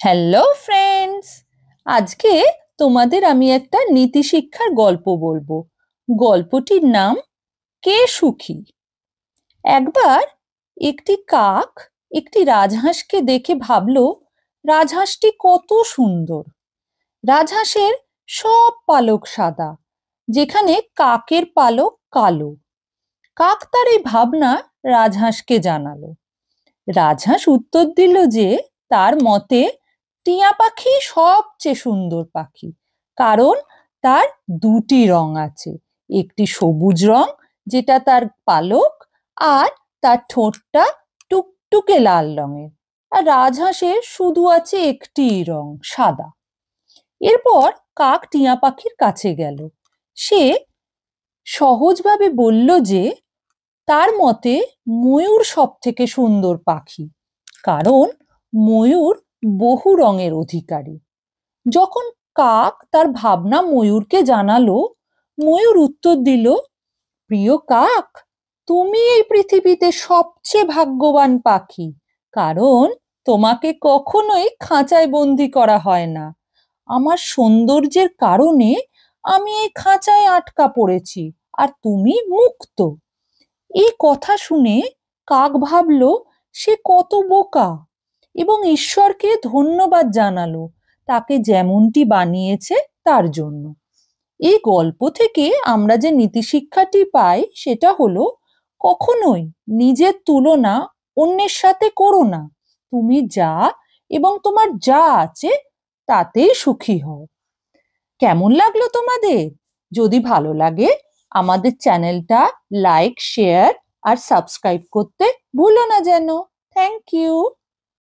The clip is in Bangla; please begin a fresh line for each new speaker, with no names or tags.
হ্যালো ফ্রেন্ডস, আজকে তোমাদের আমি একটা নীতি শিক্ষার গল্প বলবো। গল্পটির নাম কে সুখী। একবার একটি কাক একটি রাজহাঁসকে দেখে ভাবলো রাজহাঁসটি কত সুন্দর। রাজহাঁসের সব পালক সাদা, যেখানে কাকের পালক কালো। কাক তার এই ভাবনা রাজহাঁসকে জানালো। রাজহাঁস উত্তর দিল যে তার মতে টিয়া পাখি সবচেয়ে সুন্দর পাখি, কারণ তার দুটি রং আছে, একটি সবুজ রং যেটা তার পালক, আর তার ঠোঁটটা টুকটুকে লাল রঙের। আর রাজহাঁসের শুধু আছে একটি রং, সাদা। এরপর কাক টিয়া পাখির কাছে গেল। সে সহজভাবে বলল যে তার মতে ময়ূর সব থেকে সুন্দর পাখি, কারণ ময়ূর বহু রঙের অধিকারী। যখন কাক তার ভাবনা ময়ূরকে জানালো, ময়ূর উত্তর দিল, প্রিয় কাক, তুমি এই পৃথিবীতে সবচেয়ে ভাগ্যবান পাখি, কারণ তোমাকে কখনোই খাঁচায় বন্দি করা হয় না। আমার সৌন্দর্যের কারণে আমি এই খাঁচায় আটকা পড়েছি, আর তুমি মুক্ত। এই কথা শুনে কাক ভাবলো সে কত বোকা, এবং ঈশ্বরকে ধন্যবাদ জানালো তাকে যেমনটি বানিয়েছে তার জন্য। এই গল্প থেকে আমরা যে নীতি শিক্ষাটি পাই সেটা হলো, কখনোই নিজের তুলনা অন্যের সাথে করো না। তুমি যা এবং তোমার যা আছে তাতেই সুখী হও। কেমন লাগলো তোমাদের? যদি ভালো লাগে আমাদের চ্যানেলটা লাইক, শেয়ার আর সাবস্ক্রাইব করতে ভুলো না যেন। Thank you.